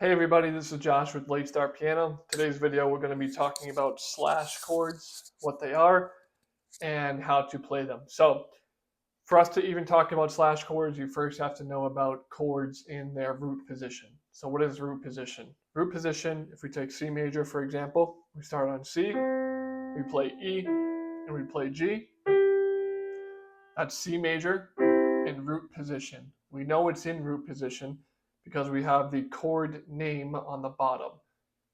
Hey everybody, this is Josh with Late Start Piano. Today's video we're going to be talking about slash chords, what they are, and how to play them. So for us to even talk about slash chords, you first have to know about chords in their root position. So what is root position? Root position, if we take C major for example, we start on C, we play E, and we play G. That's C major in root position. We know it's in root position because we have the chord name on the bottom.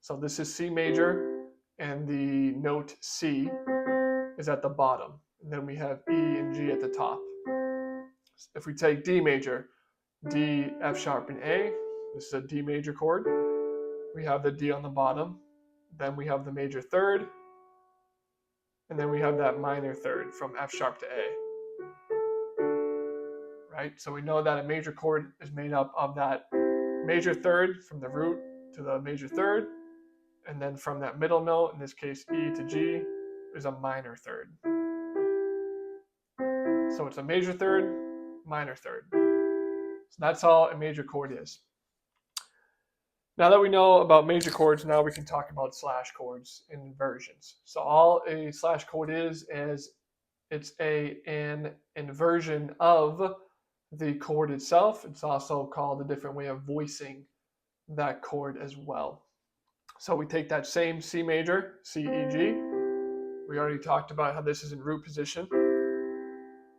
So this is C major, and the note C is at the bottom. And then we have E and G at the top. If we take D major, D, F sharp, and A, this is a D major chord. We have the D on the bottom. Then we have the major third. And then we have that minor third from F sharp to A. Right? So we know that a major chord is made up of that major third from the root to the major third, and then from that middle note, in this case E to G, is a minor third. So it's a major third, minor third. So that's all a major chord is. Now that we know about major chords, now we can talk about slash chords in inversions. So all a slash chord is it's an inversion of the chord itself. It's also called a different way of voicing that chord as well. So we take that same C major, C, E, G. We already talked about how this is in root position.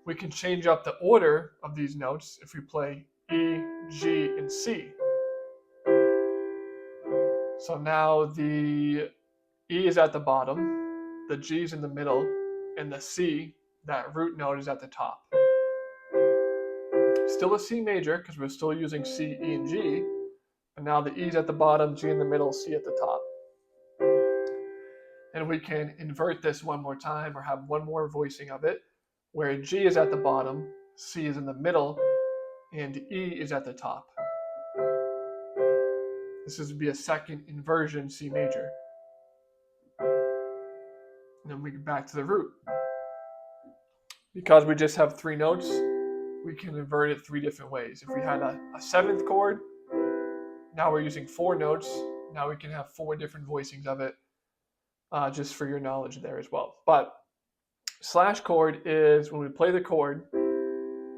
We can change up the order of these notes if we play E, G, and C. So now the E is at the bottom, the G is in the middle, and the C, that root note, is at the top. Still a C major because we're still using C, E, and G, but now the E is at the bottom, G in the middle, C at the top. And we can invert this one more time or have one more voicing of it, where G is at the bottom, C is in the middle, and E is at the top. This would be a second inversion C major. And then we get back to the root. Because we just have three notes, we can invert it three different ways. If we had a seventh chord, now we're using four notes. Now we can have four different voicings of it, just for your knowledge there as well. But slash chord is when we play the chord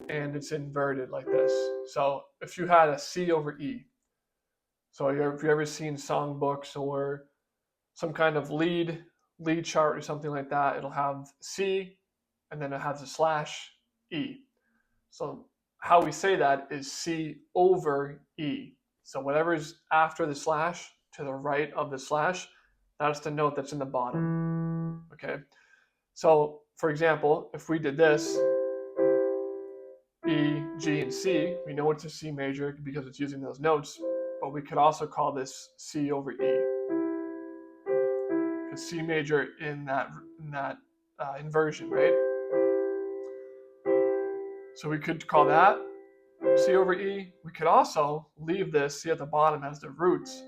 and it's inverted like this. So if you had a C over E, so if you've ever seen songbooks or some kind of lead chart or something like that, it'll have C and then it has a slash E. So how we say that is C over E. So whatever's after the slash to the right of the slash, that's the note that's in the bottom. Okay. So for example, if we did this, E, G, and C, we know it's a C major because it's using those notes, but we could also call this C over E. Because C major in that inversion, right? So we could call that C over E. We could also leave this C at the bottom as the roots,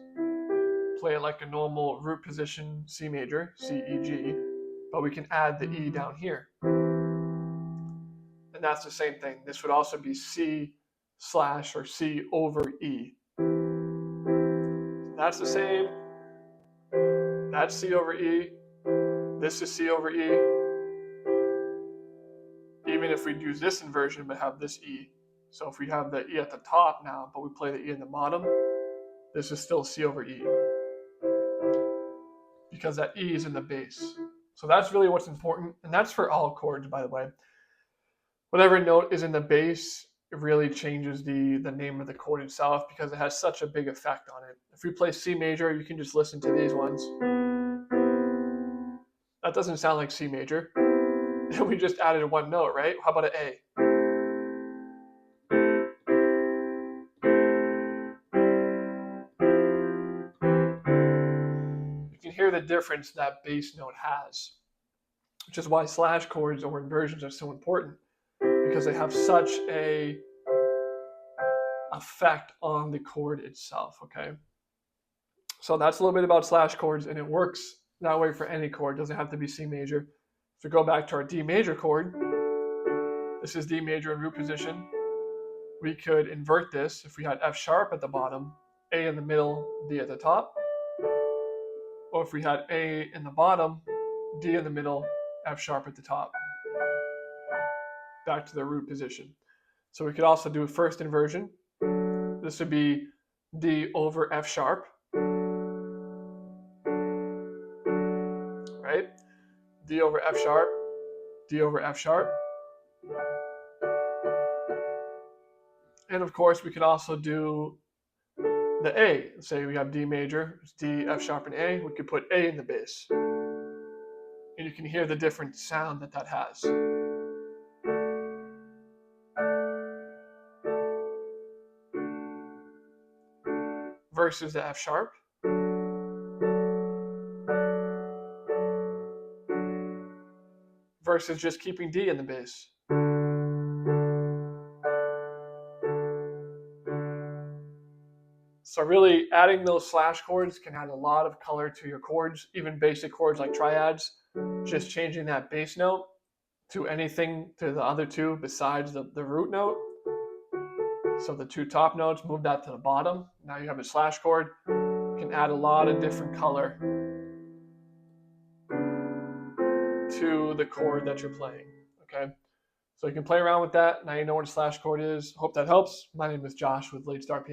play it like a normal root position C major, C, E, G, but we can add the E down here. And that's the same thing. This would also be C slash or C over E. That's the same. That's C over E. This is C over E. Even if we use this inversion but have this E. So if we have the E at the top now, but we play the E in the bottom, this is still C over E. Because that E is in the bass. So that's really what's important. And that's for all chords, by the way. Whatever note is in the bass, it really changes the name of the chord itself because it has such a big effect on it. If we play C major, you can just listen to these ones. That doesn't sound like C major. We just added one note, right? How about an A? You can hear the difference that bass note has, which is why slash chords or inversions are so important, because they have such a effect on the chord itself, okay? So that's a little bit about slash chords, and it works that way for any chord. It doesn't have to be C major. If we go back to our D major chord, this is D major in root position. We could invert this if we had F sharp at the bottom A in the middle, D at the top. Or if we had A in the bottom, D in the middle, F sharp at the top. Back to the root position. So we could also do a first inversion. This would be D over F sharp, right? D over F sharp, D over F sharp. And of course, we could also do the A. Say we have D major, D, F sharp, and A. We could put A in the bass. And you can hear the different sound that that has. Versus the F sharp. Versus just keeping D in the bass. So really adding those slash chords can add a lot of color to your chords, even basic chords like triads. Just changing that bass note to anything to the other two besides the root note. So the two top notes, move that to the bottom. Now you have a slash chord. Can add a lot of different color to the chord that you're playing. Okay, so you can play around with that. Now you know what a slash chord is. Hope that helps. My name is Josh with Late Start Piano.